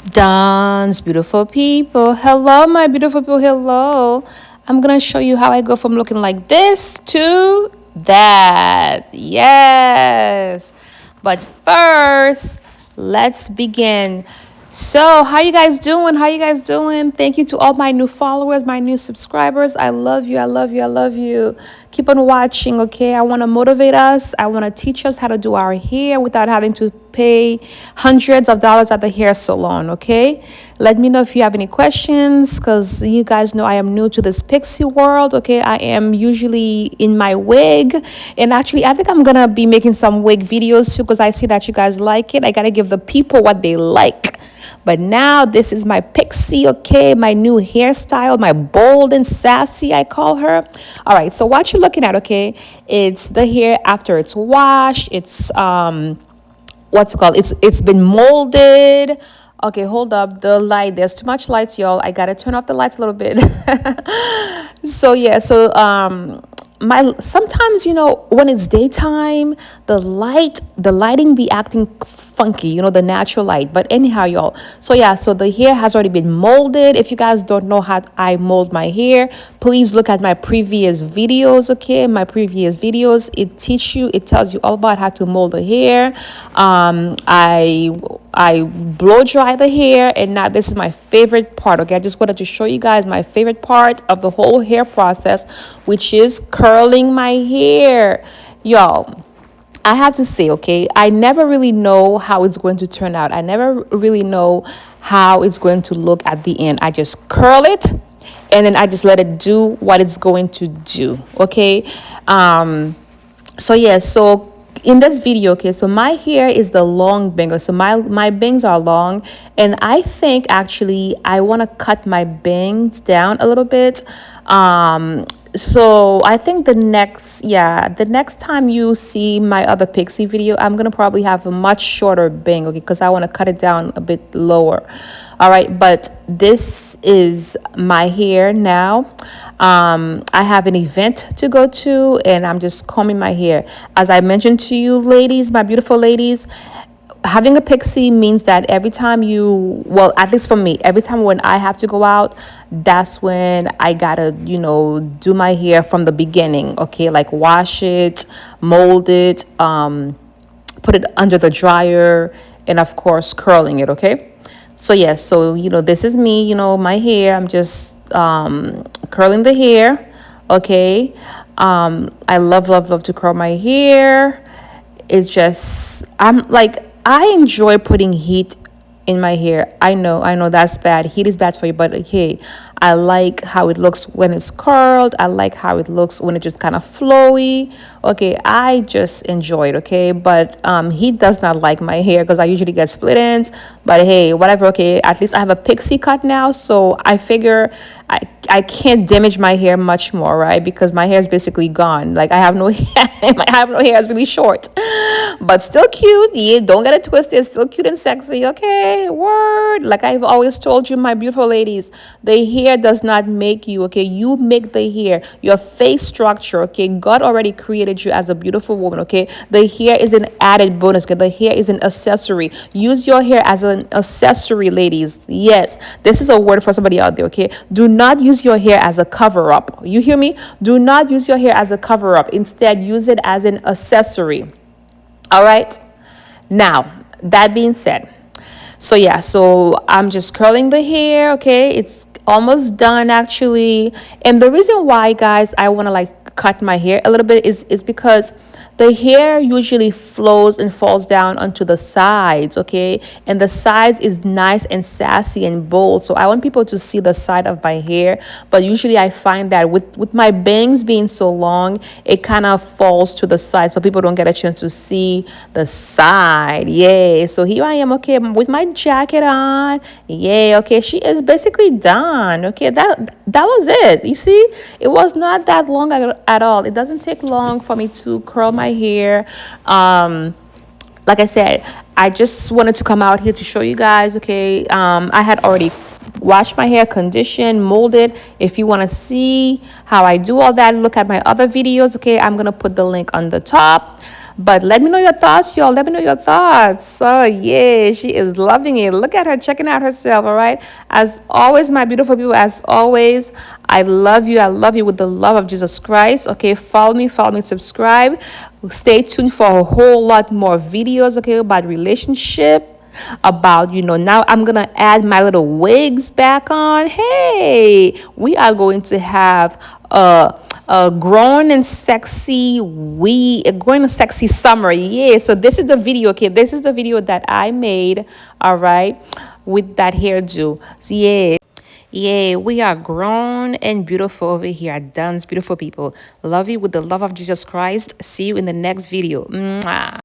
Dance, beautiful people. Hello, my beautiful people. Hello. I'm going to show you how I go from looking like this to that. Yes. But first, let's begin. So, how you guys doing? How you guys doing? Thank you to all my new followers, my new subscribers. I love you. I love you. I love you. Keep on watching, okay? I want to motivate us. I want to teach us how to do our hair without having to pay hundreds of dollars at the hair salon, okay? Let me know if you have any questions because you guys know I am new to this Pixie world, okay? I am usually in my wig, and actually I think I'm gonna be making some wig videos too because I see that you guys like it. I gotta give the people what they like. But now this is my Pixie, okay? My new hairstyle, my bold and sassy, I call her. All right, so what you're looking at, okay? It's the hair after it's washed. It's what's it called? It's been molded. Okay, hold up. The light. There's too much lights, y'all. I gotta turn off the lights a little bit. So yeah, so my sometimes when it's daytime, the lighting be acting funky, the natural light. But anyhow, y'all, so yeah, so the hair has already been molded. If you guys don't know how I mold my hair, please look at my previous videos, okay? My previous videos, it tells you all about how to mold the hair. I blow dry the hair, and now this is my favorite part, okay? I just wanted to show you guys my favorite part of the whole hair process, which is curling my hair. Y'all, I have to say, okay, I never really know how it's going to turn out. I never really know how it's going to look at the end. I just curl it and then I just let it do what it's going to do, okay? So yeah, so in this video, okay, so my hair is the long bangs. So my bangs are long, and I think actually I want to cut my bangs down a little bit. So I think the next time you see my other Pixie video, I'm gonna probably have a much shorter bang, okay, because I want to cut it down a bit lower. All right, but this is my hair now. I have an event to go to, and I'm just combing my hair. As I mentioned to you, ladies, my beautiful ladies, having a Pixie means that every time well, at least for me, every time when I have to go out, that's when I gotta, do my hair from the beginning, okay? Like wash it, mold it, put it under the dryer, and of course, curling it, okay? So yes, so this is me, my hair. I'm just curling the hair, okay? I love to curl my hair. It's just I enjoy putting heat in my hair. I know that's bad. Heat is bad for you, but hey, I like how it looks when it's curled. I like how it looks when it's just kind of flowy. Okay, I just enjoy it, okay? But he does not like my hair because I usually get split ends. But hey, whatever, okay? At least I have a Pixie cut now, so I figure I can't damage my hair much more, right? Because my hair is basically gone. Like I have no hair. I have no hair. It's really short, but still cute. Yeah, don't get it twisted. It's still cute and sexy. Okay, word. Like I've always told you, my beautiful ladies, the hair does not make you. Okay, you make the hair. Your face structure. Okay, God already created you as a beautiful woman. Okay, the hair is an added bonus. Okay, the hair is an accessory. Use your hair as an accessory, ladies. Yes, this is a word for somebody out there. Okay, do not use your hair as a cover up. You hear me? Do not use your hair as a cover up. Instead, use it as an accessory. All right. Now, that being said, so yeah, so I'm just curling the hair, okay? It's almost done actually. And the reason why, guys, I want to like cut my hair a little bit is because the hair usually flows and falls down onto the sides, okay? And the sides is nice and sassy and bold. So I want people to see the side of my hair. But usually I find that with my bangs being so long, it kind of falls to the side. So people don't get a chance to see the side. Yay. So here I am, okay, with my jacket on. Yay, okay. She is basically done. Okay, that was it. You see, it was not that long at all. It doesn't take long for me to curl my hair. Like I said, I just wanted to come out here to show you guys, okay? I had already washed my hair, conditioned, molded. If you want to see how I do all that, look at my other videos, okay? I'm going to put the link on the top. But let me know your thoughts, y'all. Let me know your thoughts. Oh, yeah, she is loving it. Look at her checking out herself, all right? As always, my beautiful people, as always, I love you. I love you with the love of Jesus Christ. Okay, follow me, subscribe. Stay tuned for a whole lot more videos, okay, about relationship, about, now I'm gonna add my little wigs back on. Hey, we are going to have a grown and sexy a grown and sexy summer. Yeah, so this is the video, okay, this is the video that I made, all right, with that hairdo. So yeah. Yeah, we are grown and beautiful over here at Duns Beautiful People. Love you with the love of Jesus Christ. See you in the next video. Mwah.